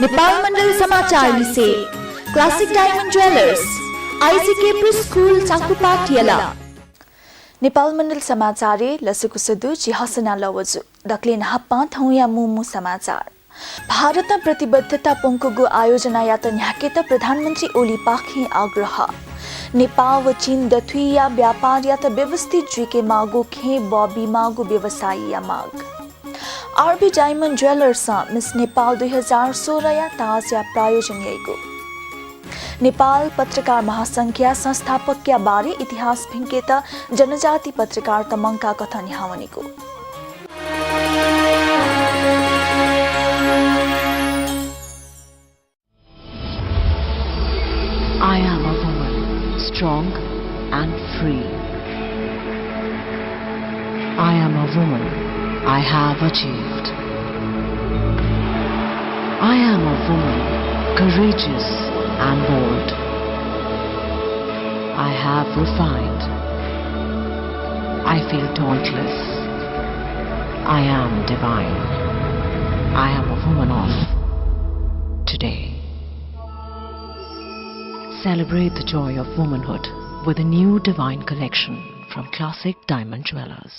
नेपाल मंडल समाचार से classic diamond jewellers आईसीके प्रिस्कुल चाकुपाट यला नेपाल मंडल समाचार लसुकुसुदु जिहसना लवजु दक्लिन हप्पा थौया मुमु समाचार भारत प्रतिबद्धता पोंकुगु आयोजना यात न्याकेत प्रधानमन्त्री ओली पाखे आग्रह नेपाल व चीन दथुया व्यापार यात व्यवस्थित जुके मागो खे बॉबी मागो व्यवसायी या माग RB diamond jewellers miss Nepal 2016 या ताजा प्रायोजन यको नेपाल पत्रकार महासंघ संस्थापक बारे इतिहास भिंकेत जनजाति पत्रकार तमंका कथन हावनीको I am a woman, strong and free. I am a woman, I have achieved. I am a woman, courageous and bold. I have refined. I feel dauntless. I am divine. I am a woman of today. Celebrate the joy of womanhood with a new divine collection from Classic Diamond Jewelers.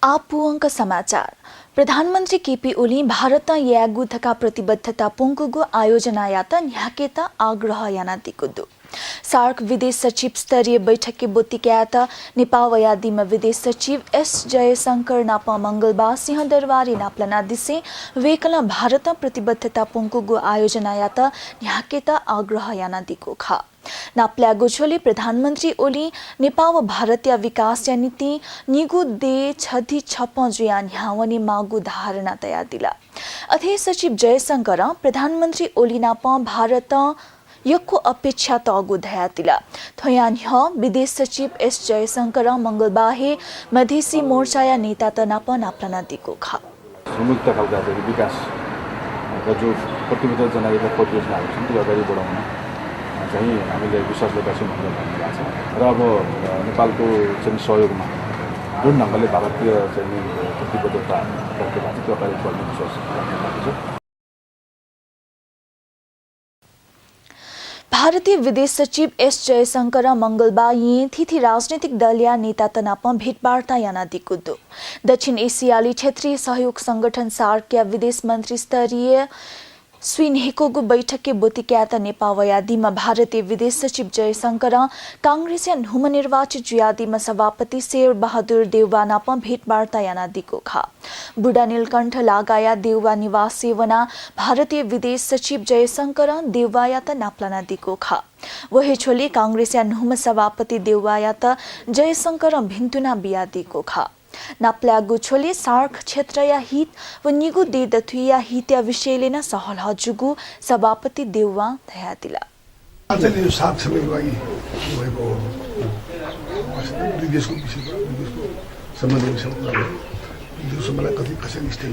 आपुअंक समाचार प्रधानमन्त्री केपी ओली भारत यागुथका प्रतिबद्धता पोंकुगु आयोजना यात न्याकेता आग्रह याना दिकुदु shark विदेश सचिव स्तरीय बैठक के बोतिक्यात नेपाल वयादीमा विदेश सचिव एस जयशंकर नापा मंगलबार सिंहदरबारी नाप्लना दिसे वेकला भारत प्रतिबद्धता पोंकुगु आयोजना यात न्याकेता आग्रह याना दिको खा नाप्ल्या गोछोले प्रधानमन्त्री ओली नेपाल व भारतीय विकास नीति निगु दे छधि छप जुया न्यावनी मागु धारणा तया दिला अथे सचिव जयशंकर प्रधानमन्त्री ओली नापा भारत यको अपेक्षा तगु धयातिला थयान विदेश सचिव एस जयशंकर मंगलबाहे मधेसी मोर्चाया नेता तनाप नाप्लना दिको खा संयुक्त खालका विकास र जो प्रतिबद्ध जनाएका परियोजनाहरू छन् त्यो अगाडि बढाउन चाहिँ हामीले विश्वास गरेका छौँ भनेर भन्नुभएको छ र अब नेपालको चाहिँ सहयोगमा जुन ढङ्गले भारतीय चाहिँ प्रतिबद्धता गरेका छ त्यो अगाडि बढ्ने विश्वास राख्नु छ। भारतीय विदेश सचिव एस जयशंकर मंगलबार थिथि राजनीतिक दल या नेता तनाप भेटवार्ता याना दिकुदु दक्षिण एशियाली क्षेत्रीय सहयोग संगठन सार्क या विदेश मंत्री स्तरीय स्विनहेकोगु बैठक के बोतिक्यात नेपाल वयादीमा भारतीय विदेश सचिव जयशंकर कांग्रेस या नुम निर्वाचित जुयादीमा सभापति शेर बहादुर देउवा नाप भेटवार्ता याना दिको खा बुढा नीलकण्ठ लागाया देउवा निवास सेवना भारतीय विदेश सचिव जयशंकर देउवा यात नाप्लना दिको खा वही छोली कांग्रेस या नुम सभापति देउवा यात जयशंकर भिन्तुना बिया दिको खा नाप्ल्या गुछोले सार्क क्षेत्र या हित व निगु दे दथुया हित या विषयले न सहल हजुगु सभापति देउवा धयातिला आजले यो सार्क समितिको लागि भएको विदेशको विदेशको सम्बन्ध यो सम्बन्ध कति कसरी स्टेट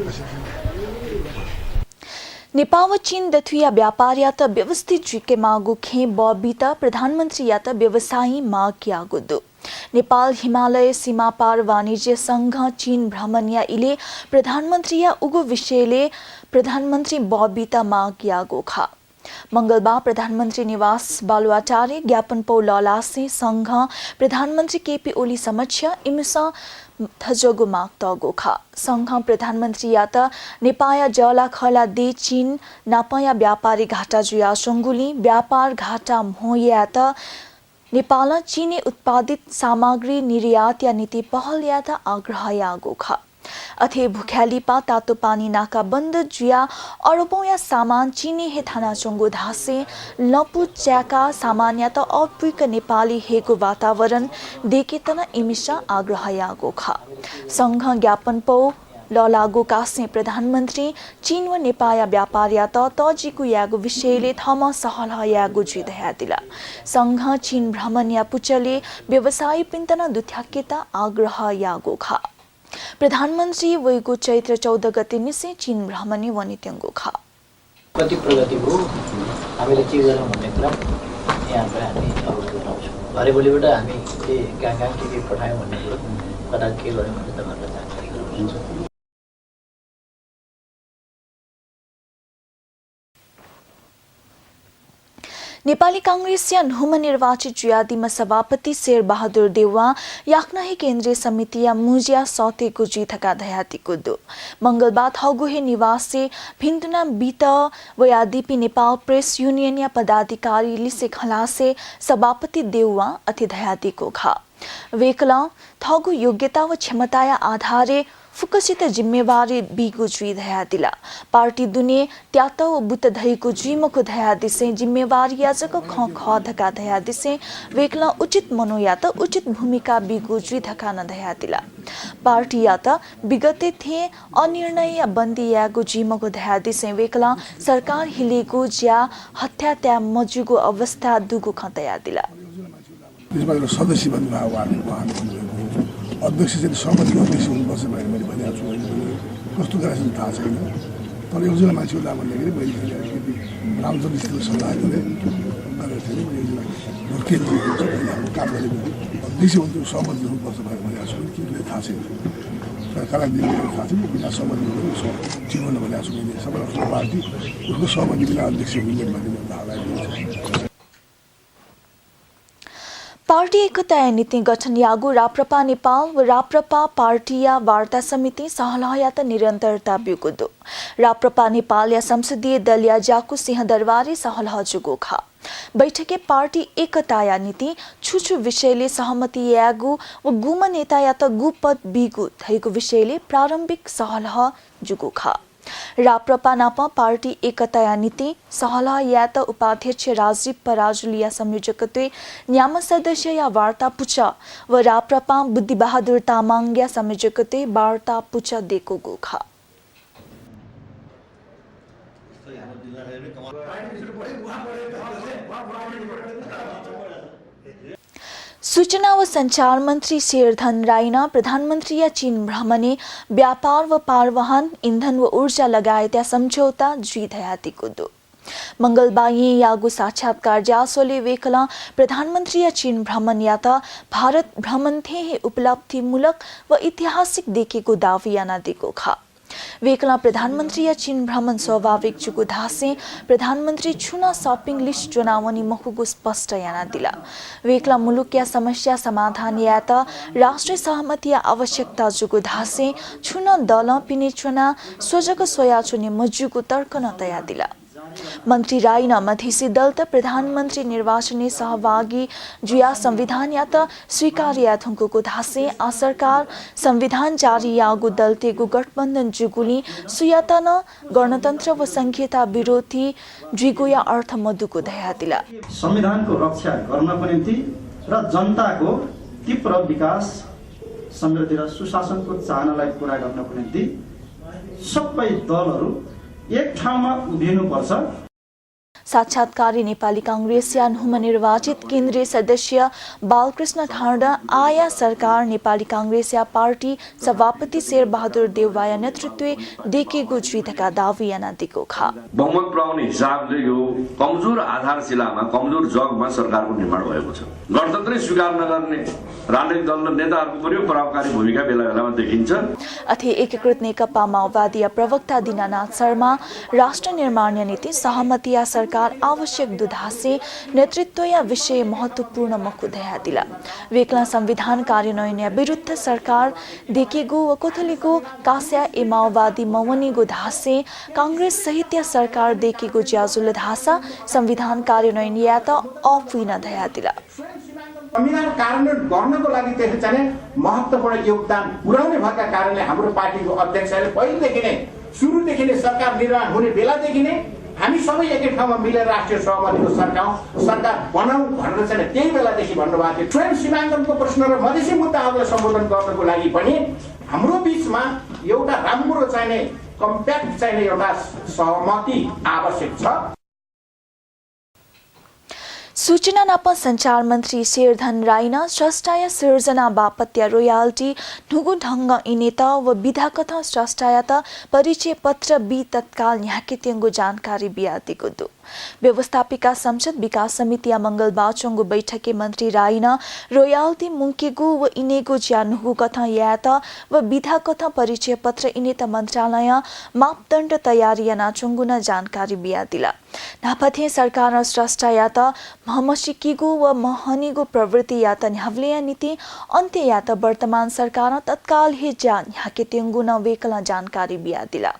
कसरी नेपाल व चीन दथुया व्यापार यात व्यवस्थित जुके मागु खे बबिता प्रधानमन्त्री यात व्यवसायी माग कियागु दु नेपाल हिमालय सीमा पार वाणिज्य संघ चीन भ्रमण या इले प्रधानमन्त्री या उगु विषयले प्रधानमन्त्री बबिता माग यागो खा मंगलबार प्रधानमन्त्री निवास बालुवाटारे ज्ञापन पौ ललासे संघ प्रधानमन्त्री केपी ओली समक्ष इमिसा थजगु माग तगो खा संघ प्रधानमन्त्री यात नेपाया जला खला दे चीन नापाया व्यापारी घाटा जुया संगुली व्यापार घाटा मोयात नेपाल चीनी उत्पादित सामग्री निर्यात या नीति पहल यात आग्रह यागो खा अथे भुख्यालीपा तातो पानी नाका बन्द जुया अरबौं या सामान चीनी हे थाना चोंगो धासे लपु च्याका सामान्य त अपुइक नेपाली हेको वातावरण देकेतन इमिसा आग्रह यागो खा संघ ज्ञापन पौ ललागो कासे प्रधानमन्त्री चीन व नेपाया व्यापार या तजिकु यागो विषयले थम सहल यागो जुधया दिला संघ चीन भ्रमण या पुचले व्यवसायी पिन्तन दुथ्याकेता आग्रह यागो खा प्रधानमन्त्री वैगु चैत्र 14 गते निसे चीन भ्रमणी वनित्यङ्गो खा कति प्रगति हो हामीले के गरौँ भन्ने कुरा यहाँबाट हामी अवगत गराउँछौँ भरे भोलिबाट हामी के कहाँ के पठायौँ भन्ने कुरो कता के गर्यो भने तपाईँहरूलाई जानकारी गराउँछु। नेपाली कांग्रेसिया नुम निर्वाचित जुयादीमा सभापति शेर बहादुर देउवा याक्नही केन्द्रीय समितिया मुजिया सौतेको जीथका धयातीको दो मंगलबार थगुहे निवासी भिन्दुना बीत वयादीपी नेपाल प्रेस यूनियन या पदाधिकारी लिसे खलासे सभापति देउवा अति धयातीको खा वेकला थगु योग्यता व क्षमताया आधारे फुकसित जिम्मेवारी बीगु जुई धया दिला पार्टी दुने त्यात व बुत धैको जुइमको धया दिसे जिम्मेवारी याजक ख ख धका धया दिसे वेकला उचित मनोयात उचित भूमिका बीगु जुई धका न धया दिला पार्टी यात विगते थे अनिर्णय बन्दी यागु जुइमको धया दिसे वेकला सरकार हिलेगु ज्या हत्या त्या मजुगु अवस्था दुगु ख धया दिला सदस्य अध्यक्ष चाहिँ सहमति अध्यक्ष हुनुपर्छ भनेर मैले भनेको छु। कस्तो गराएको थाहा छैन, तर एकजना मान्छेको नाम भन्दाखेरि मैले अलिकति राम्रो दृष्टिको सल्लाह गरेँ थिएँ। मैले एकजना केन्द्रीय हुन्छ मैले हाम्रो काम गरेको अध्यक्ष हुन्छ सहमति हुनुपर्छ भनेर भनेको छु। केन्द्रले थाहा छैन, सरकारलाई दिनु थाहा छैन, बिना सहमति ठिक हुन भनेको छु। मैले सबै पार्टी उसको सहमति बिना अध्यक्ष हुँदैन भन्ने धारणा। पार्टी एकता नीति गठन यागु राप्रपा नेपाल व राप्रपा पार्टीया वार्ता समिति सहलहयात निरन्तरता ब्युगुदु राप्रपा नेपाल या संसदीय दल या जाकु सिंहदरबारी सहलह जुगोखा बैठके पार्टी एकताया नीति छुछु विषयले सहमति यागु व गुम नेता या त गुपद बिगु थैको विषयले प्रारम्भिक सहलह जुगोखा राप्रपा नापा पार्टी एकताया नीति सहलह या त उपाध्यक्ष राजीव पराजुलिया संयोजकत्वे न्याम सदस्य या वार्ता पुचा व राप्रपा बुद्धि बहादुर तामाङ या संयोजकत्वे वार्ता पुचा देको गोखा सूचना व संचार मंत्री शेरधन राईना प्रधानमंत्री या चीन भ्रमणे व्यापार व पारवहन ईंधन व ऊर्जा लगायत समझौता जुई धयातीको दो मंगलबार यागु साक्षात्कार जासोले वेकला प्रधानमंत्री या चीन भ्रमण या त भारत भ्रमण थे उपलब्धि मूलक व ऐतिहासिक देखेको दावियाना दिएको खा वेकला प्रधानमंत्री या चीन भ्रमण स्वाभाविक जुगु धासे प्रधानमंत्री छुना शॉपिंग लिस्ट चुनावनी मखुगु स्पष्ट याना दिला वेकला मुलुक या समस्या समाधान या त राष्ट्रिय सहमति या आवश्यकता जुगु धासे छुना दल पिने चुना सोजक सोया चुने मजुगु तर्क न तया दिला मंत्री राई न मधेसी दल त प्रधानमंत्री निर्वाचन सहभागी जुया संविधान या त स्वीकार या थुंकुको धासे आ सरकार संविधान जारी यागु दल तेगु गठबन्धन जुगुली सुयाता न गणतन्त्र व संघीयता विरोधी जुगु या अर्थ मधुको दया दिला संविधानको रक्षा गर्नको निम्ति र जनताको तीव्र विकास समृद्धि र सुशासनको चाहनालाई पूरा गर्नको निम्ति सबै दलहरू एक ठाउँमा उभिनुपर्छ। साक्षात्कारी नेपाली कांग्रेस या नुम निर्वाचित केन्द्रीय सदस्य बालकृष्ण खाँडा आया सरकार नेपाली कांग्रेस या पार्टी सभापति शेर बहादुर देउवाया नेतृत्व देखेको जुइथका दावियाना दिएको खा बहुमत पुर्याउने हिसाबले यो कमजोर आधारशिलामा कमजोर जगमा सरकारको निर्माण भएको छ। गणतन्त्रै स्वीकार नगर्ने राजनीतिक दल र नेताहरूको पनि प्रभावकारी भूमिका बेला बेलामा देखिन्छ। अथे एकीकृत नेकपा माओवादी या प्रवक्ता दीनानाथ शर्मा राष्ट्र निर्माण नीति सहमति या सरकार आवश्यक दुधासे नेतृत्व या विषय महत्वपूर्ण मकु दया दिला वेकला संविधान कार्यान्वयन या विरुद्ध सरकार देखेगो व कोथलीको कास्या ए माओवादी मवनीगो धासे कांग्रेस सहित या सरकार देखेगो ज्याजुल धासा संविधान कार्यान्वयन या त अफिन दया दिला संविधान कार्यान्वयन गर्नको लागि त्यसले चाहिँ महत्त्वपूर्ण योगदान पुर्याउने भएका कारणले हाम्रो पार्टीको अध्यक्षले पहिलेदेखि नै सुरुदेखि नै सरकार निर्माण हुने बेलादेखि नै हामी सबै एकै ठाउँमा मिलेर राष्ट्रिय सहमतिको सरकार बनाऊ भनेर चाहिँ त्यही बेलादेखि भन्नुभएको थियो। स्वयं सीमाङ्कनको प्रश्न र मधेसी मुद्दाहरूलाई सम्बोधन गर्नको लागि पनि हाम्रो बीचमा एउटा राम्रो चाहिने कम्प्याक्ट चाहिने एउटा सहमति आवश्यक छ। सूचना नापा संचार मंत्री शेरधन राईना स्रष्टाया सिर्जना बापत या रोयाल्टी नुगु ढंग इनेता व विधा कथा स्रष्टाया त परिचय पत्र बी तत्काल न्याके तेंगो जानकारी बियातिको दु व्यवस्थापिका संसद विकास समितिया मंगलबार चंगु बैठके मंत्री राईन रोयाल्टी मुंकेगु व इनेगु ज्यानुहुगु कथा यात व विधा कथा परिचय पत्र इनेत मंत्रालय मापदण्ड तयारी नाचुंगुना जानकारी बिया दिला नापथे सरकार स्रष्टा यात महमसिकिगु व महनिगु प्रवृत्ति यात न्यावलिया नीति अन्त्य यात वर्तमान सरकार तत्काल ही जान याके तेंगुना वेकला जानकारी बिया दिला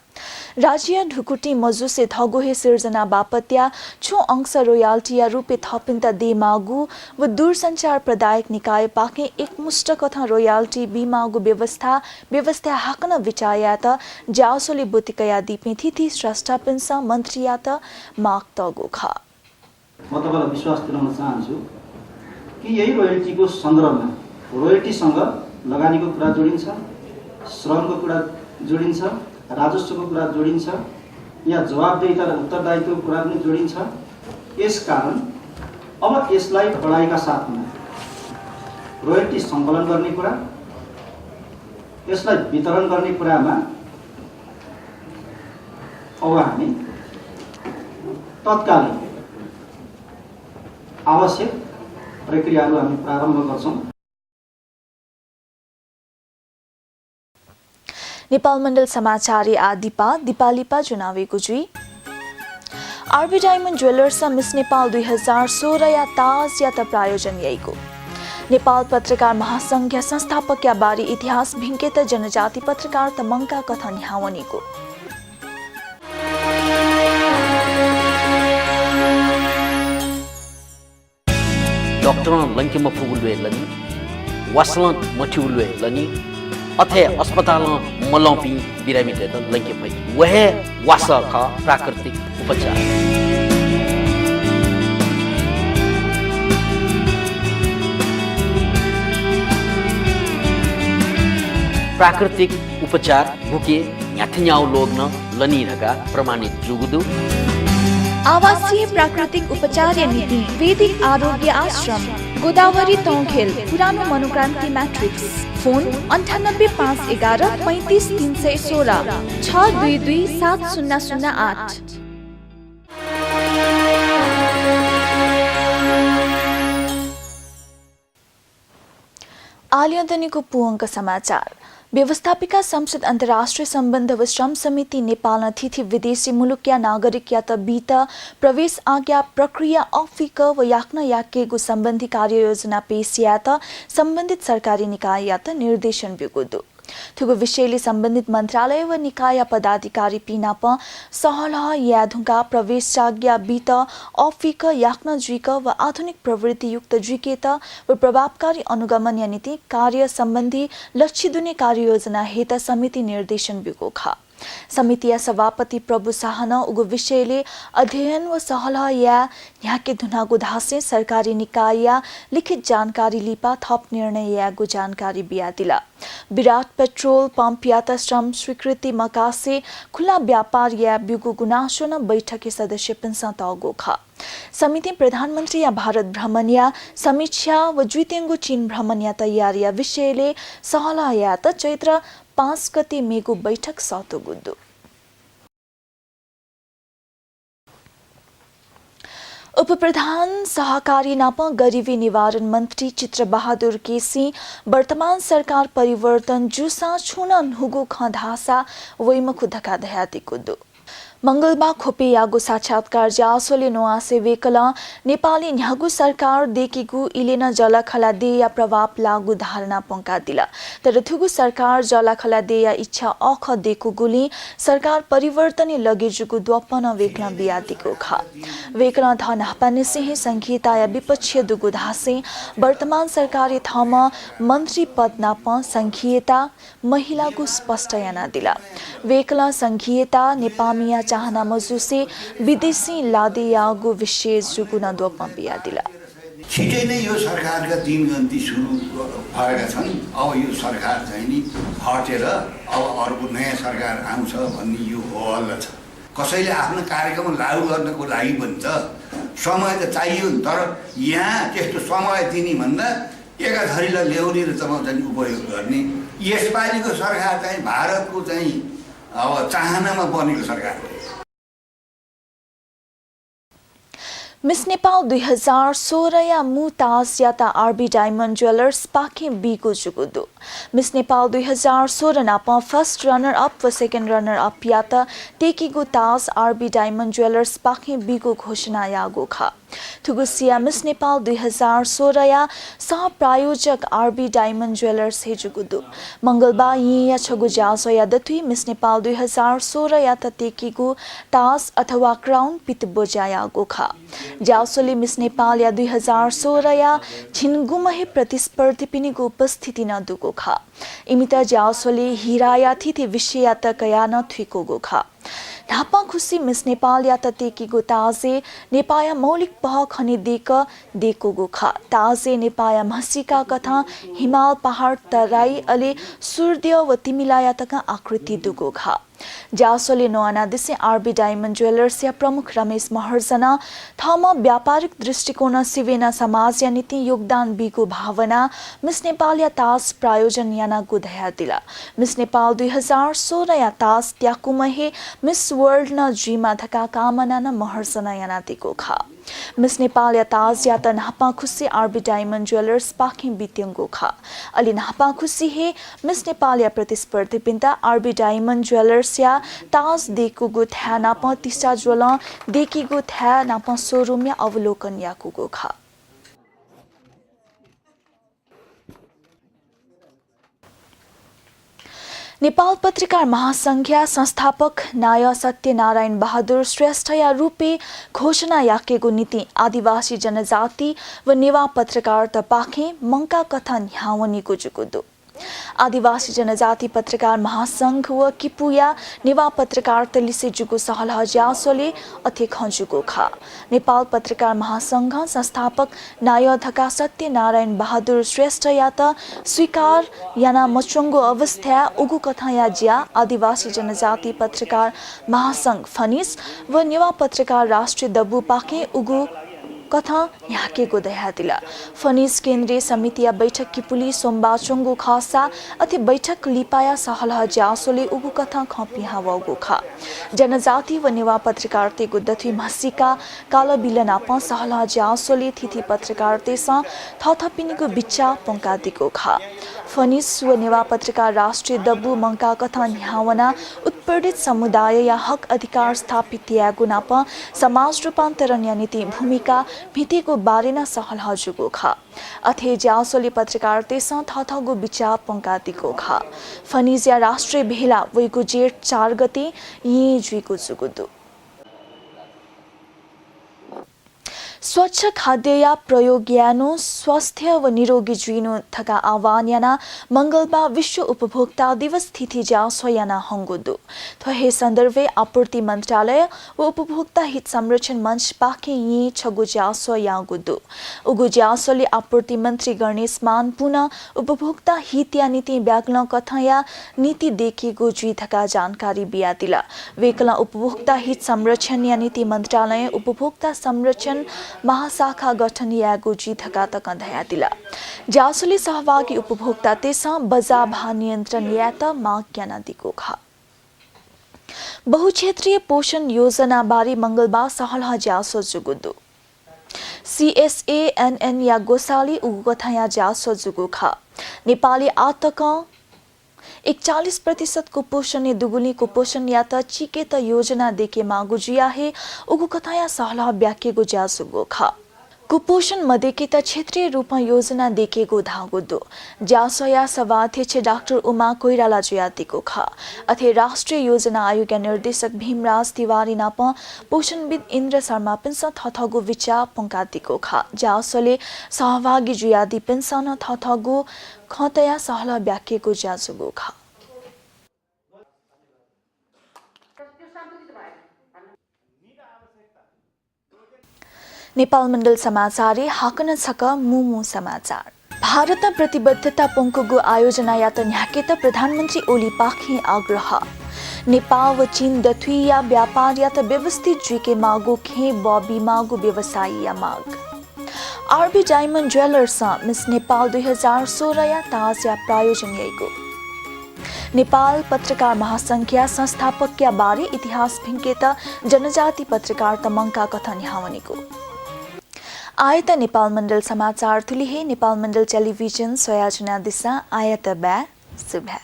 राज्य ढुकुटी मजु से धगो हे सिर्जना बापत्या छो अंश रोयाल्टिया रूपे थपिन्त दे मागु व दूरसञ्चार प्रदायक निकाय पाके एकमुष्ट कथा रोयाल्टी बिमागु व्यवस्था हाकन विचायात जासोली बुतिकया दिपेथि स्रष्टा पिन्सा मन्त्रीयात माग तगो खा म तपाईलाई विश्वास दिलाउन चाहन्छु कि यही रोयल्टीको सन्दर्भमा रोयल्टीसँग लगानीको कुरा जोडिन्छ श्रमको कुरा जोडिन्छ राजस्वको कुरा जोडिन्छ या जवाबदेहिता र उत्तरदायित्वको कुरा पनि जोडिन्छ यसकारण अब यसलाई बढाइका साथमा रोयल्टी सङ्कलन गर्ने कुरा यसलाई वितरण गर्ने कुरामा अब हामी तत्कालीन आवश्यक प्रक्रियाहरू हामी प्रारम्भ गर्छौं। नेपाल मण्डल समाचारी आदिपा दिपालिपा चुनावी गुजुई RB diamond jewellers miss Nepal 2016 या ताज या त प्रायोजन यहीको नेपाल पत्रकार महासंघ संस्थापक या बारी इतिहास भिङ्केत जनजाति पत्रकार तमङ्का कथन ह्यावनीको डॉक्टर लंकिम फुगुलवे लनी वासलन मठिउलवे लनी अथे अस्पताल मलौपी बिरामीले त लंके भई वह वासा का प्राकृतिक उपचार प्राकृतिक उपचार भुके याथन्याउ लोग्न लनी रका प्रमाणित जुगुदु आवासीय प्राकृतिक उपचार नीति वैदिक आरोग्य आश्रम गोदावरी तौखेल पुरानो मनोक्रान्ति मैट्रिक्स फोन 9851 35 316 622 7008। आलियादनीको पुअङ्क समाचार व्यवस्थापिका संसद अन्तर्राष्ट्रिय सम्बन्ध व श्रम समिति नेपाल अतिथि विदेशी मुलुक या नागरिक या त बीत प्रवेश आज्ञा प्रक्रिया अफिक व याक्न याकेगु सम्बन्धी कार्ययोजना पेश या त सम्बन्धित सरकारी निकाय या त निर्देशन बिगुदु थुगु विषयले सम्बन्धित मन्त्रालय व निकाय पदाधिकारी पिनाप सहलह याधुका प्रवेशाज्ञा बीत अफिक याक्न जुइक व आधुनिक प्रवृत्ति युक्त जुइकेत व प्रभावकारी अनुगमन या नीति कार्य सम्बन्धी लक्ष्यदुने कार्ययोजना हेत समिति निर्देशन बिगो खा समितिया सभापति प्रभु साहन उगु विषयले अध्ययन व सहलह या याके धुनागु धासे सरकारी निकाय या लिखित जानकारी लिपा थप निर्णय यागु जानकारी बिया दिला विराट पेट्रोल पंप या त श्रम स्वीकृति मकासे खुला व्यापार या बिगु गुनासो न बैठके सदस्य पिन्सा तगो खा समिति प्रधानमन्त्री या भारत भ्रमण या समीक्षा व द्वितेङ्गु चीन भ्रमण या तयारी या विषयले सहलह या त चैत्र 5 गते मेगु बैठक सतो गुद्दु उपप्रधान सहकारी नाप गरीबी निवारण मन्त्री चित्र बहादुर केसी वर्तमान सरकार परिवर्तन जुसा छुना नुगु खधासा वैमखु धका दयाति कुद्दु मंगलबा खोपे यागु साक्षात्कार जासोले नोआसे वेकला नेपाली न्यागु सरकार देखिगु इलेन जलखला दे या प्रभाव लागु धारणा पंका दिला तर थुगु सरकार जलखला दे या इच्छा अख देखु गुली सरकार परिवर्तन लगेजुगु द्वपन वेकला बियातिको खा वेकला धन हापाने सिंह संघीयता या विपक्षीय दुगु धासे वर्तमान सरकारी थम मन्त्री पद नाप संघीयता महिलागु स्पष्ट याना दिला वेकला संघीयता नेपामिया चाहना मजुसे विदेशी लादे यागु विशेष जुगुना दोपम बिया दिला छिटै नै यो सरकारका दिनगन्ती सुरु भएका छन् अब यो सरकार चाहिँ नि हटेर अब अर्को नयाँ सरकार आउँछ भन्ने यो हल्ला छ कसैले आफ्नो कार्यक्रम लागू गर्नको लागि पनि त समय त चाहियो नि तर यहाँ त्यस्तो समय दिने भन्दा एकाधरीलाई ल्याउने र चाहिँ उपयोग गर्ने यसपालिको सरकार चाहिँ भारतको चाहिँ अब चाहनामा बनेको सरकार हो मिस नेपाल 2016 या मुताज याता आरबी डायमंड ज्वेलर्स पाखे बीको जुगुदु मिस नेपाल 2016 नापा फर्स्ट रनर अप व सेकेंड रनर अप याता टेकीगु ताज आरबी डायमंड ज्वेलर्स पाखे बीको घोषणा यागो खा थुगुसिया मिस नेपाल 2016 या सह प्रायोजक आरबी डायमंड ज्वेलर्स हेजुगुदु मंगलबार या छगु जासो या दथुई मिस नेपाल 2016 या टेकीगु ताज अथवा क्राउन पित बोजायागो खा जासोले मिस नेपाल या 2016 या छिनगुमहे प्रतिस्पर्धी पिनिको उपस्थिति न दुगो खा इमिता जासोले हिरा या थिति विषय या त कया न थुइको गो खा ढापा खुसी मिस नेपाल या टेकीगो ताजे नेपाया मौलिक पह खनि देको गो खा ताजे नेपाया महसिका कथा हिमाल पहाड तराई अले सूर्य व तिमिलाया तका आकृति दुगो खा जासोले नोआना दिसे आरबी डायमंड ज्वेलर्स या प्रमुख रमेश महर्जना थमा व्यापारिक दृष्टिकोण सिवेना समाज या नीति योगदान बीको भावना मिस नेपाल या ताज प्रायोजन याना गुधया दिला मिस नेपाल 2016 या ताज त्याकुमहे मिस वर्ल्ड न जीमा धका कामना न महर्जना याना दिको खा मिस नेपाल या ताज या त नापा खुसी आरबी डायमंड ज्वेलर्स पाखे बित्यंगो खा अलि नापा खुसी हे मिस नेपाल या प्रतिस्पर्धी पिन्ता आरबी डायमंड ज्वेलर्स या ताज देखु गु थ्या नापा तिस्टा ज्वल देखि गु थ्या नापा शोरूम या अवलोकन या कुगो खा नेपाल पत्रकार महासंघ संस्थापक नाय सत्यनारायण बहादुर श्रेष्ठ या रूपे घोषणा याकेको नीति आदिवासी जनजाति व नेवा पत्रकार तपाखे मंका कथा न्यावनीको जुगुदो आदिवासी जनजाति पत्रकार महासंघ व किपुया नेवा पत्रकार तलिसे जुगु सहल हजासोले अथे खजुगो खा नेपाल पत्रकार महासंघ संस्थापक नाय धका सत्यनारायण बहादुर श्रेष्ठ या त स्वीकार याना मचुंगो अवस्था उगु कथा या ज्या आदिवासी जनजाति पत्रकार महासंघ फनिस व नेवा पत्रकार राष्ट्रिय दबु पाखे उगु कथा याकेको दया दिला फनिस केन्द्रीय समिति या बैठक की पुलिस सोमबाचुंगो खासा अति बैठक लिपाया सहल जासोले उगु कथा खपी हावगो खा जनजाति व नेवा पत्रकारते गुदथि महसिका काला बिलना प सहल जासोले थिथि पत्रकारते स थथपिनीको बिच्चा पंकादिको खा फनिस व नेवा पत्रकार राष्ट्रिय दब्बु मंका कथा न्यावना उत्पीडित समुदाय या हक अधिकार स्थापित यागुना प समाज रूपान्तरण या नीति भूमिका भितेको बारेना सहल हजुगो खा अथे ज्यासोले पत्रकार तेसा थथगो बिचा पंकातिको खा फनिजिया राष्ट्रिय भेला वैगु जेठ 4 गते यी जुइको जुगुदु स्वच्छ खाद्य या प्रयोग यानो स्वास्थ्य व निरोगी जीवनो थका आह्वान याना मंगलबार विश्व उपभोक्ता दिवस तिथि जासो याना हंगुदु थहे संदर्भे आपूर्ति मंत्रालय व उपभोक्ता हित संरक्षण मंच पाखे यी छगु जासो यागुदु उगु जासोले आपूर्ति मंत्री गणेश मान पुनः उपभोक्ता हित या नीति व्याकरण कथा या नीति देखिगु जुइ थका जानकारी बिया दिला वेकला उपभोक्ता हित संरक्षण या नीति मंत्रालय उपभोक्ता संरक्षण महाशाखा गठन यागु जी थका तक धया दिला जासुली सहभागी उपभोक्ता तेसा बजा भा नियन्त्रण या त माग्याना दिको खा बहुक्षेत्रीय पोषण योजना बारे मंगलबार सहल जासो जुगुदु CSANN या गोसाली उगुकथा या जासो जुगु खा नेपाली आतक 41% कुपोषण दुगुनी कुपोषण या त चिके त योजना देखे मागु जिया हे उगु कथाया सहला व्याख्येको जासुगो खा कुपोषण मध्येकी त क्षेत्रीय रूपमा योजना देखेको धागुदो जासया सभाध्यक्ष डाक्टर उमा कोइराला जुयातीको खा अथे राष्ट्रिय योजना आयोग निर्देशक भीमराज तिवारी नाप पोषणविद इन्द्र शर्मा पिन्स थथगु विचा पंकातीको खा जासले सहभागी जुयादी पिन्सन थथगु खतया सहला व्याख्येको जासुगो खा नेपाल मण्डल समाचार हाकन छक मुमु समाचार भारत प्रतिबद्धता पंकुगु आयोजना या त न्याकेत प्रधानमन्त्री ओली पाखे आग्रह नेपाल व चीन दथुई या व्यापार या त व्यवस्थित जुके मागु खे बबी मागु व्यवसायी या माग RB diamond jewellers miss Nepal 2016 या ताज या प्रायोजन याइको नेपाल पत्रकार महासंघ संस्थापक बारे इतिहास भिङ्केत जनजाति पत्रकार तमङ्का कथा न्यावनीको आयत नेपाल मण्डल समाचार तुलिहे नेपाल मण्डल टेलिभिजन संयोजना दिशा आयत बे सुबह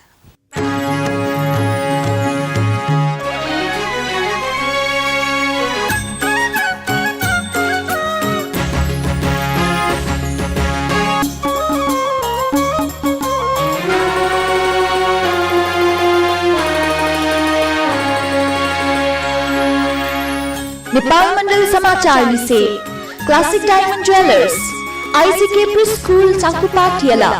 नेपाल मण्डल समाचार से classic diamond jewellers ICK pre school चाकुपाटियाला